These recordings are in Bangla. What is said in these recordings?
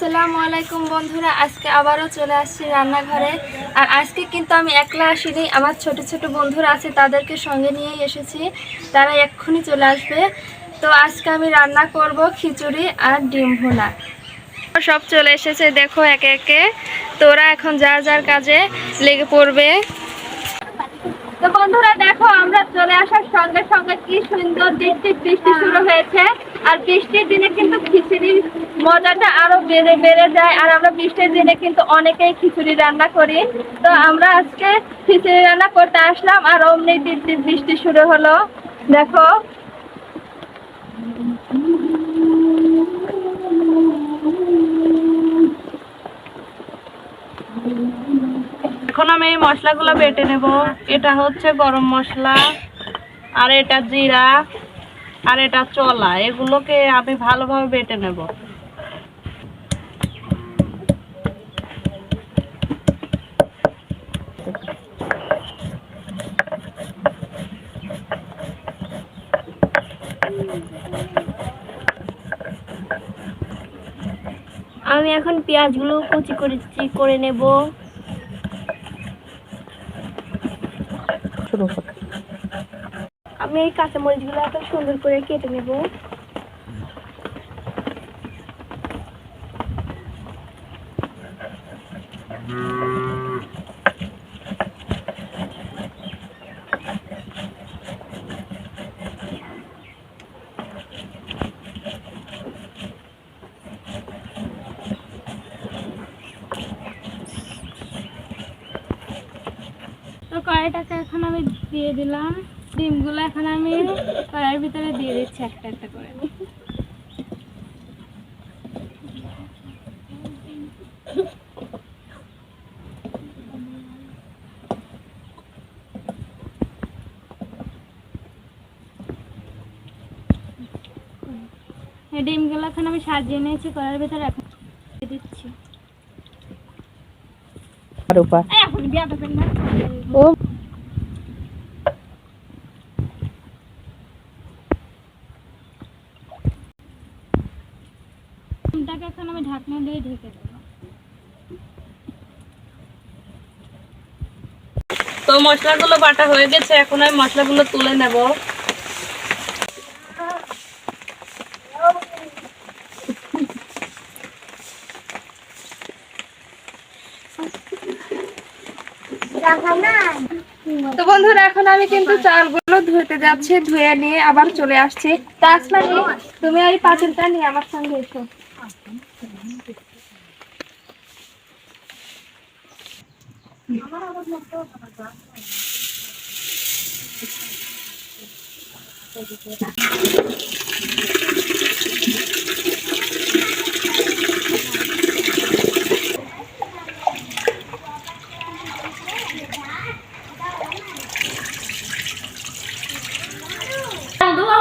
আসসালামু আলাইকুম বন্ধুরা, আজকে আবারও চলে আসছি রান্নাঘরে। আর আজকে কিন্তু আমি একলা আসিনি, আমার ছোট ছোট বন্ধুরা আছে, তাদেরকে সঙ্গে নিয়েই এসেছি। তারা এক্ষুনি চলে আসবে। তো আজকে আমি রান্না করব খিচুড়ি আর ডিম ভুনা। সব চলে এসেছে, দেখো একে একে। তোরা এখন যার যার কাজে লেগে পড়বে। তো বন্ধুরা দেখো, আমরা চলে আসার সঙ্গে সঙ্গে কি সুন্দর বৃষ্টি শুরু হয়েছে। আর বৃষ্টির দিনে কিন্তু খিচুড়ির মজাটা আরো বেড়ে যায়। আর আমরা বৃষ্টির দিনে কিন্তু অনেকেই খিচুড়ি রান্না করি। তো আমরা আজকে খিচুড়ি রান্না করতে আসলাম, আর অমনি বৃষ্টি শুরু হলো। দেখো এখন আমি এই মশলাগুলো বেটে নেব। এটা হচ্ছে গরম মশলা, আর এটা জিরা, আর এটা চলা। এগুলোকে আমি ভালোভাবে বেটে নেব। আমি এখন পেঁয়াজগুলো কুচি করে নেব। আমি এই কাঁচামরিচগুলো এখন সুন্দর করে কেটে নেব। তো কড়াইটাকে এখন আমি দিয়ে দিলাম। ডিমগুলো এখন আমি কড়াইয়ের ভিতরে দিয়ে দিচ্ছি একটা একটা করে। এই ডিমগুলো এখন আমি সাজিয়ে নিয়েছি কড়াইয়ের ভিতরে, এখন দিয়ে দিচ্ছি। এখন বিয়া দেবেন না ও। ডিমটাকে এখন আমি ঢাকনা দিয়ে ঢেকে দেবো। তো মশলাগুলো বাটা হয়ে গেছে, এখন আমি মশলাগুলো তুলে নেব। তো বন্ধুরা এখন আমি কিন্তু চালগুলো ধুতে যাচ্ছি, ধুয়ে নিয়ে আবার চলে আসছি। তাছাড়া তুমি ওই পাতিলটা নিয়ে আমার সঙ্গে এসো।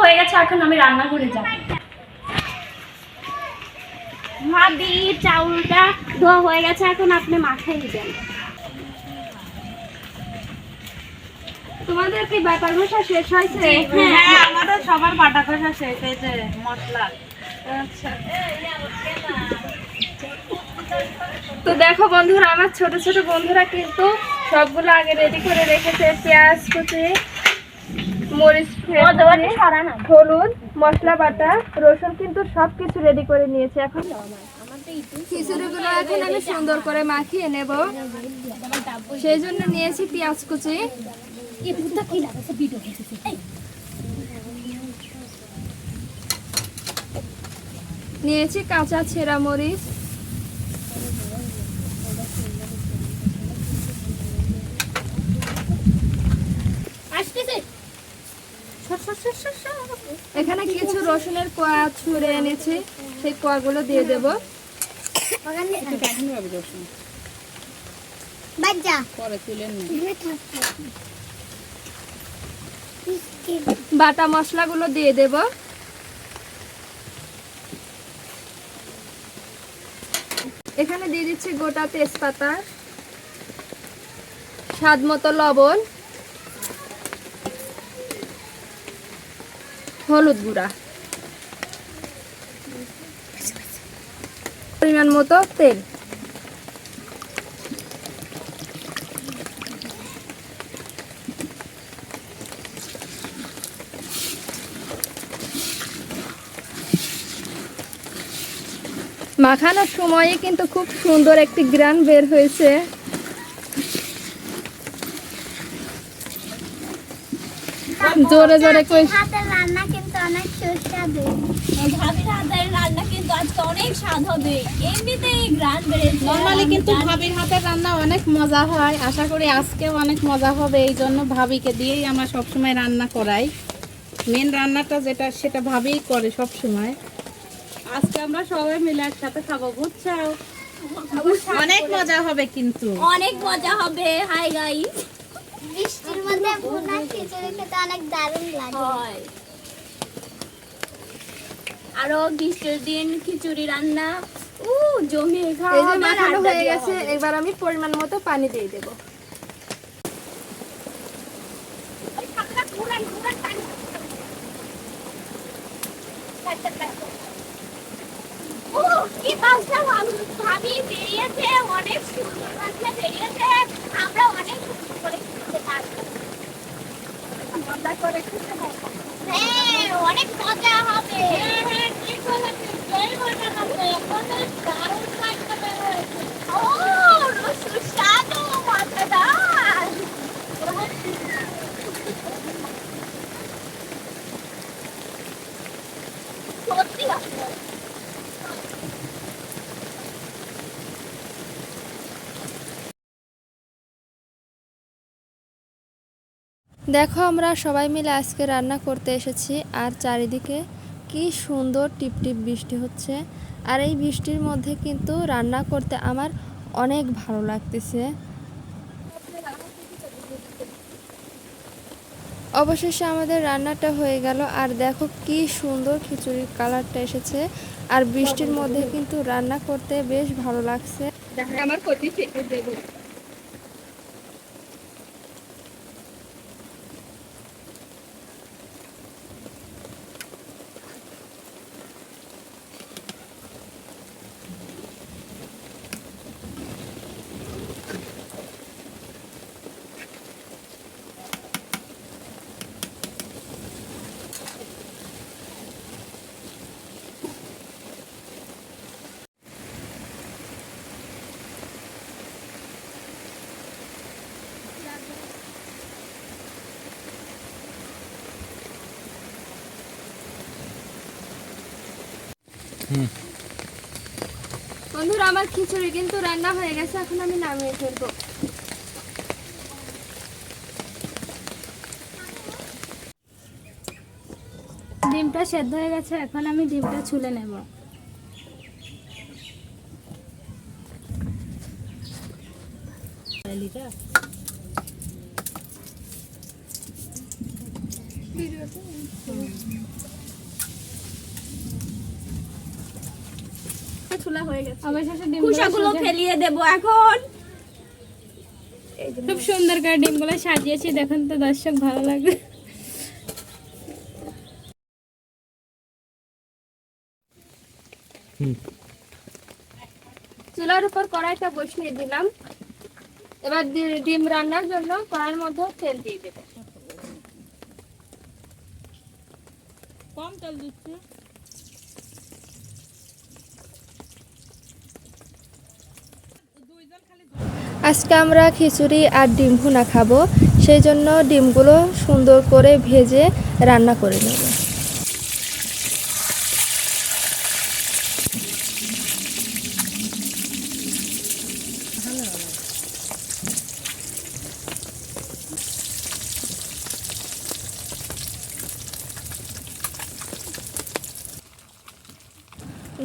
হয়ে গেছে, এখন আমি রান্না করে যাব। ভাবি চাউলটা ধোয়া হয়ে গেছে, এখন আপনি মাখাই দিবেন। তোমাদের কি বাটা কষা শেষ হয়েছে? হ্যাঁ, আমাদের সবার বাটা কষা শেষ হয়েছে মশলা। আচ্ছা, তো দেখো বন্ধুরা, আমার ছোট ছোট বন্ধুরা কিন্তু সবগুলো আগে রেডি করে রেখেছে। পেঁয়াজ কুচি, মরিচ, হলুদ, মশলা বাটা, রসুন কিন্তু সবকিছু রেডি করে নিয়েছে। এখন খিচুড়িগুলো এখন আমি সুন্দর করে মাখিয়ে নেব, সেই জন্য নিয়েছি পেঁয়াজ কুচি, নিয়েছি কাঁচা ছেঁড়া মরিচ, এখানে কিছু রসুনের কোয়া ছুঁড়ে এনেছি, সেই কোয়াগুলো দিয়ে দেব। বাটা মশলাগুলো দিয়ে দেব। এখানে দিয়ে দিচ্ছি গোটা তেজপাতা, স্বাদ মতো লবণ, হলুদ গুঁড়া। পরিমাণ মতো তেল। মাখানোর সময়ে কিন্তু খুব সুন্দর একটি গ্রান বের হয়েছে। জোরে জোরে কই হাতের রান্না কিন্তু অনেক সুস্বাদু। ভাবির হাতের রান্না কিন্তু আজকে অনেক স্বাদ হবে, এমনিতেই গ্রান বেড়েছে। নরমালি কিন্তু ভাবির হাতের রান্না অনেক মজা হয়, আশা করি আজকেও অনেক মজা হবে। এই জন্য ভাবিকে দিয়েই আমরা সবসময় রান্না করাই। মেন রান্নাটা যেটা সেটা ভাবিই করে সবসময়। আজকে আমরা সবাই মিলে একসাথে খাবো, বুঝছো? অনেক মজা হবে কিন্তু। অনেক মজা হবে। হাই গাইস, বৃষ্টির মধ্যে ভুনা খিচুড়ি খেতে অনেক দারুণ লাগে। হয় আরো গ্রীষ্মের দিন খিচুড়ি রান্না জমিয়ে এই খাওয়া যে হবে, মাখানো আড্ডা হয়ে দেওয়া গেছে, হবে। এবার আমি পরিমাণ মতো পানি দিয়ে দেব। ও কি মাছটা ভাবি বেরিয়েছে, অনেক সুন্দর মাছটা বেরিয়েছে। আমরা অনেক সুন্দর করে খেতে পারবো, মজা করে খেতে পারবো। হ্যাঁ, অনেক মজা হবে। হ্যাঁ, ঠিক বলেছিস, সেই মজা হবে। এখন দারুণ মাছটা বের হয়েছে। ও সুস্বাদু মজাদার। সত্যি আছে। দেখো আমরা সবাই মিলে আজকে রান্না করতে এসেছি, আর চারিদিকে কি সুন্দর টিপটিপ বৃষ্টি হচ্ছে। আর এই বৃষ্টির মধ্যে কিন্তু রান্না করতে আমার অনেক ভালো লাগতেছে। অবশেষে আমাদের রান্নাটা হয়ে গেল, আর দেখো কি সুন্দর খিচুড়ির কালারটা এসেছে। আর বৃষ্টির মধ্যে কিন্তু রান্না করতে বেশ ভালো লাগছে। আমার কচি দেবো। বন্ধুরা, আমার খিচুড়ি কিন্তু রান্না হয়ে গেছে, এখন আমি নামিয়ে ফেলবো। ডিমটা সেদ্ধ হয়ে গেছে, এখন আমি ডিমটা ছুলে নেব। চুলা হয়ে গেছে। অবশেষে খোসাগুলো ফেলিয়ে দেবো এখন। খুব সুন্দর করে ডিমগুলো সাজিয়েছি, দেখুন তো দর্শক, ভালো লাগবে। চুলার উপর কড়াইটা বসিয়ে দিলাম। এবার ডিম রান্নার জন্য কড়াইয়ের মধ্যে তেল দিয়ে দেবো। কম তেল দিচ্ছি। আজকে আমরা খিচুড়ি আর ডিম ভুনা খাবো, সেই জন্য ডিমগুলো সুন্দর করে ভেজে রান্না করে নেব।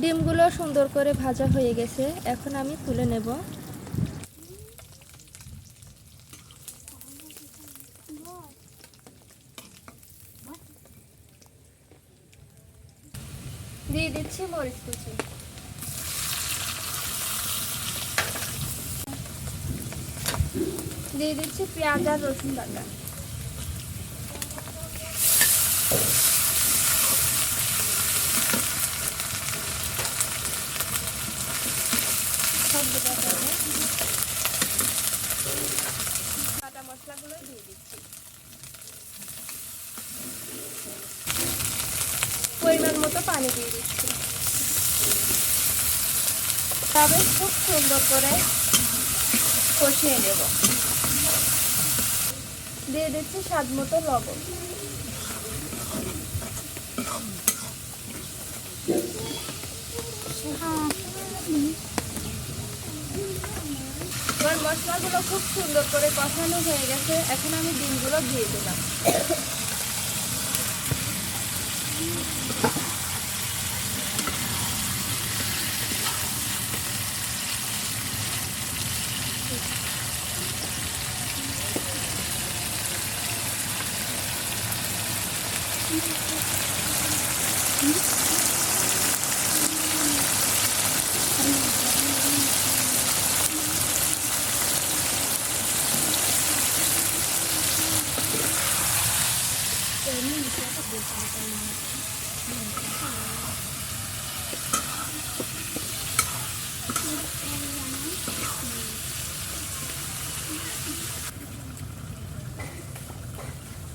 ডিমগুলো সুন্দর করে ভাজা হয়ে গেছে, এখন আমি তুলে নেব। দিয়ে দিচ্ছি মরিচ কুচি। দিয়ে দিচ্ছি পেঁয়াজ আর রসুন বাটা। কাটা মশলাগুলো দিয়ে দিচ্ছি। পরিমাণ মতো পানি দিয়ে দিচ্ছি। তবে খুব সুন্দর করে কষিয়ে নেব। দিয়ে দিচ্ছি স্বাদ মতো লবণ। এবার মশলাগুলো খুব সুন্দর করে কষানো হয়ে গেছে, এখন আমি ডিমগুলো দিয়ে দিলাম।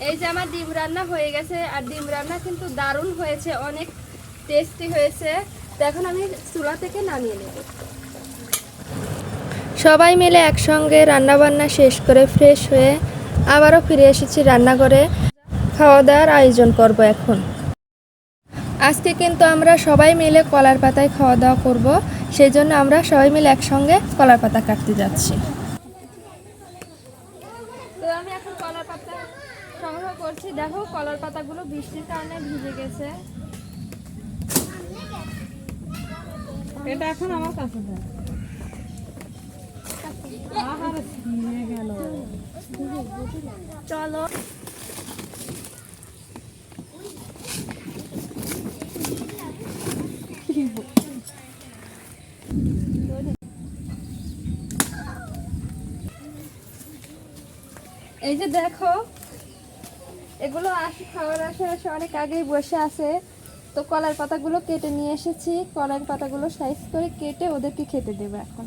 এই যে আমার ডিম রান্না হয়ে গেছে, আর ডিম রান্না কিন্তু দারুণ হয়েছে, অনেক টেস্টি হয়েছে। তো এখন আমি চুলা থেকে নামিয়ে নেব। সবাই মিলে একসঙ্গে রান্নাবান্না শেষ করে ফ্রেশ হয়ে আবারও ফিরে এসেছি রান্নাঘরে। খাওয়া দাওয়ার আয়োজন করব এখন। আজকে কিন্তু আমরা সবাই মিলে কলার পাতায় খাওয়া দাওয়া করব, সেই জন্য আমরা সবাই মিলে একসঙ্গে কলার পাতা কাটতে যাচ্ছি। তো আমি এখন কলার পাতা সংগ্রহ করছি। দেখো কলার পাতাগুলো বৃষ্টির কারণে ভিজে গেছে। এটা এখন আমার কাছে দাও। আহারে নিয়ে গেল। চলো এই যে দেখো, এগুলো খাওয়ার আসে অনেক আগেই বসে আছে। তো কলার পাতাগুলো কেটে নিয়ে এসেছি, কলার পাতাগুলো সাইজ করে কেটে ওদেরকে খেতে দেবো এখন।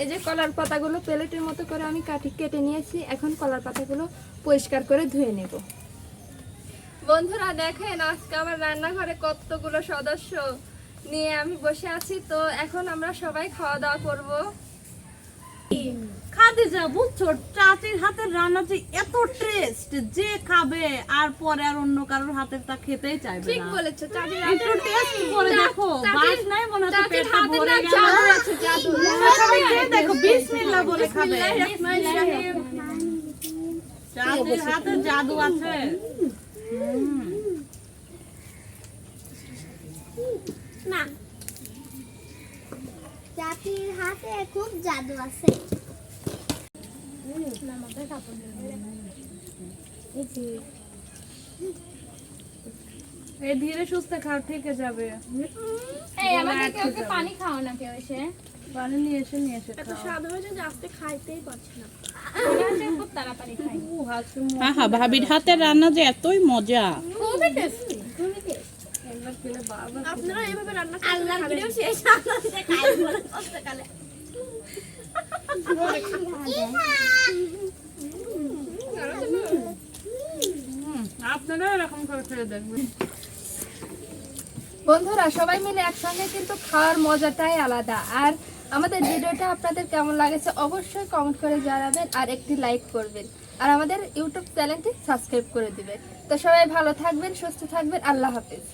এই যে কলার পাতাগুলো প্লেটের মতো করে আমি কেটে নিয়েছি। এখন কলার পাতাগুলো পরিষ্কার করে ধুয়ে নেব। বন্ধুরা দেখেন, আজকে আমার রান্নাঘরে কতগুলো সদস্য নিয়ে আমি বসে আছি। তো এখন আমরা সবাই খাওয়া দাওয়া করব। খাদিজা বুঝছো, চাচির হাতের রান্না যে এত টেস্ট, যে খাবে আর পরে আর অন্য কারোর হাতের তা খেতেই চাইবে ঠিক না। বলেছো, চাচির একটু টেস্ট করে দেখো, চাচির- বাস নাই মনে হচ্ছে চাচির পেটটা হাতে ভরে না গেল। জাদু আছে, জাদু। সবাই খেয়ে দেখো, বিসমিল্লাহ বলে খাবে। বিসমিল্লাহির চাচির হাতে জাদু আছে। না, চাচির হাতে খুব জাদু আছে। এই ধীরে সুস্থে খাও, ঠিক যাবে। এই আমাদেরকে ওকে পানি খাও না কেউ এসে। পানি নিয়ে এসে খাও। স্বাদ হয়েছে যে আজকে খাইতেই পারছি না। খুব তাড়াতাড়ি খাই। হ্যাঁ, ভাবির হাতের রান্না যে এতই মজা। খুবই টেস্টি, খুবই টেস্টি। আপনারা এইভাবে রান্না করতে আল্লাহর খাবেন। ভিডিও শেষ আনন্দে খাই বলে কষ্টকালে। আপনারা এরকম করে খেয়ে দেখবেন। বন্ধুরা সবাই মিলে একসঙ্গে কিন্তু খাওয়ার মজাটাই আলাদা। আর আমাদের ভিডিওটা আপনাদের কেমন লাগেছে অবশ্যই কমেন্ট করে জানাবেন, আর একটি লাইক করবেন, আর আমাদের ইউটিউব চ্যানেলটি সাবস্ক্রাইব করে দিবেন। তো সবাই ভালো থাকবেন, সুস্থ থাকবেন। আল্লাহ হাফেজ।